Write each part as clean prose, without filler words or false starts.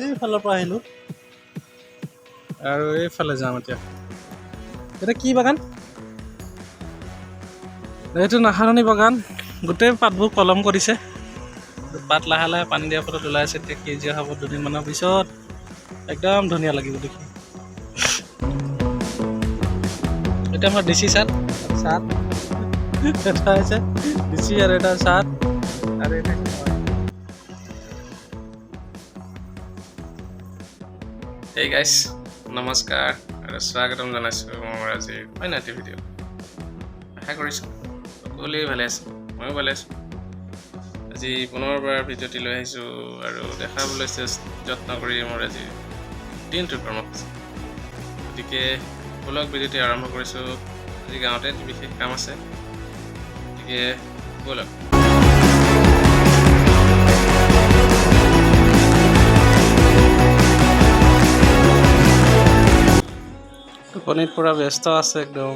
এইফালৰ পৰা আহিলোঁ আৰু এইফালে যাম এতিয়া। এটা কি বাগান? এইটো নাহাৰণি বাগান। গোটেই পাতবোৰ কলম কৰিছে। পাত লাহে লাহে পানী দিয়াৰ ফলত ওলাই আছে। এতিয়া কেজিয়া হ'ব দুদিনমানৰ পিছত। একদম ধুনীয়া লাগিব দেখি। এটা আমাৰ দেশী চাট এটা হৈছে দেশী আৰু এটা চাট আৰু এটা হেই গাইছ, নমস্কাৰ আৰু স্বাগতম জনাইছোঁ মোৰ আজি অন্য এটা ভিডিঅ'। আশা কৰিছোঁ সকলোৱে ভালে আছে, ময়ো ভালে আছোঁ। আজি পুনৰবাৰ ভিডিঅ'টি লৈ আহিছোঁ আৰু দেখাবলৈ যত্ন কৰি মোৰ আজি দিনটোৰ কৰ্মসূচী। গতিকে ব্লগ ভিডিঅ'টি আৰম্ভ কৰিছোঁ। আজি গাঁৱতে বিশেষ কাম আছে, গতিকে ব'লক। টোপনিত পুৰা ব্যস্ত আছে একদম।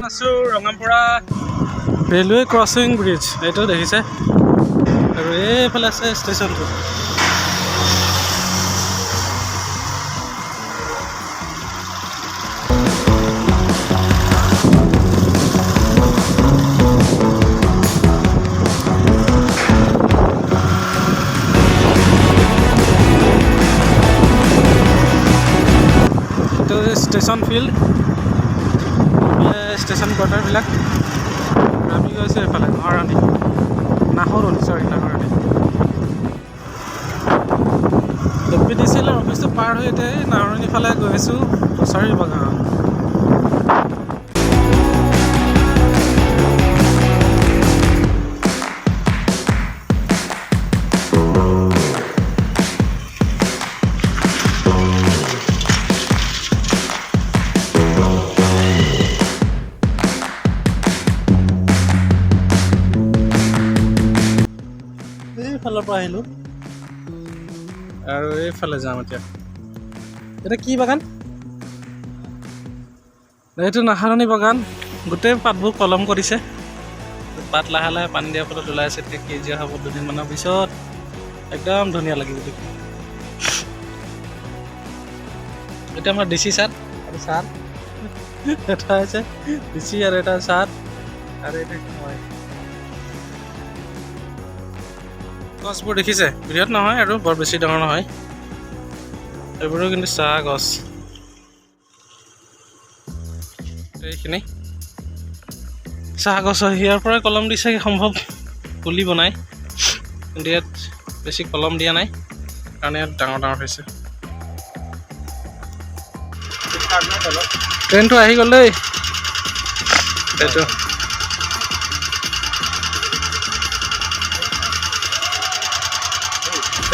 আছোঁ ৰঙাপাৰা ৰেলৱে ক্ৰছিং ব্ৰিজ, এইটো দেখিছে, আৰু এইফালে আছে ষ্টেচনটো। ষ্টেচন ফিল্ড, ষ্টেচন কোৱাৰ্টাৰবিলাক। আমি গৈছোঁ এইফালে নাহৰণি। এপিডিচিএলৰ অফিচটো পাৰ হৈ এতিয়া নাহৰণি ফালে গৈ আছোঁ, কছাৰী বাগান। এইফালৰ পৰা আহিলোঁ আৰু এইফালে যাম এতিয়া। এটা কি বাগান? এইটো নাহাৰণি বাগান। গোটেই পাতবোৰ কলম কৰিছে। পাত লাহে লাহে পানী দিয়াৰ ফলত ওলাই আছে। এতিয়া কেজিয়া হ'ব দুদিনমানৰ পিছত। একদম ধুনীয়া লাগিব দেখি। এটা আমাৰ দেশী চাট আৰু চাট এটা হৈছে দেশী আৰু এটা চাট আৰু এটা হয়। গছবোৰ দেখিছে, বৃহৎ নহয় আৰু বৰ বেছি ডাঙৰ নহয়। এইবোৰো কিন্তু চাহ গছ। এইখিনি চাহ গছ হয়, ইয়াৰ পৰাই কলম দিছে সম্ভৱ পুলি বনাই, কিন্তু ইয়াত বেছি কলম দিয়া নাই কাৰণে ইয়াত ডাঙৰ ডাঙৰ হৈছে। ট্ৰেইনটো আহি গ'ল দেই। এইটো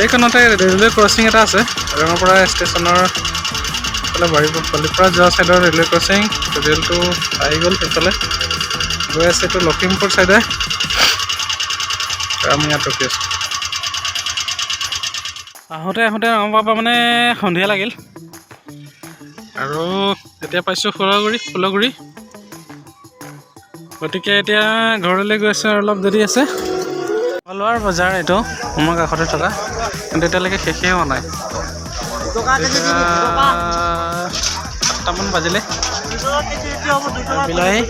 এইখনতে ৰেলৱে ক্ৰছিং এটা আছে। ৰঙাপাৰা ষ্টেচনৰ এইফালে বালিপাৰা যোৱা ছাইডৰ ৰেলৱে ক্ৰছিং। ৰেলটো আহি গ'ল সেইফালে গৈ আছে। এইটো লখিমপুৰ ছাইডে, আমি ইয়াত ৰখি আছোঁ। আহোঁতে ৰঙাপাৰাৰ পৰা মানে সন্ধিয়া লাগিল আৰু এতিয়া পাইছোঁ ফুলগুৰি। গতিকে এতিয়া ঘৰলৈ গৈ আছোঁ আৰু অলপ দেৰি আছে। কলৱাৰ বজাৰ এইটো আমাৰ কাষতে থকা, কিন্তু এতিয়ালৈকে শেষেই হোৱা নাই। 7টামান বাজিলে। বিলাহী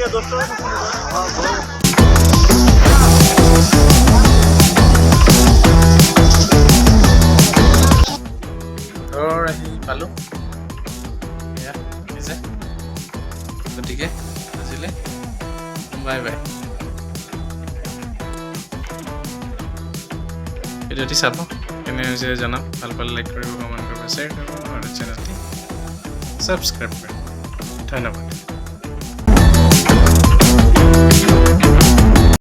ঘৰ আহি পালোঁ। গতিকে আজিলে বাই বাই। ভিডিঅ'টি চাব, কেনে হৈছে জনাওক। ভাল পালে লাইক কৰিব, কমেণ্ট কৰিব, শ্বেয়াৰ কৰিব আৰু চেনেলটি ছাবস্ক্ৰাইব কৰিব। ধন্যবাদ।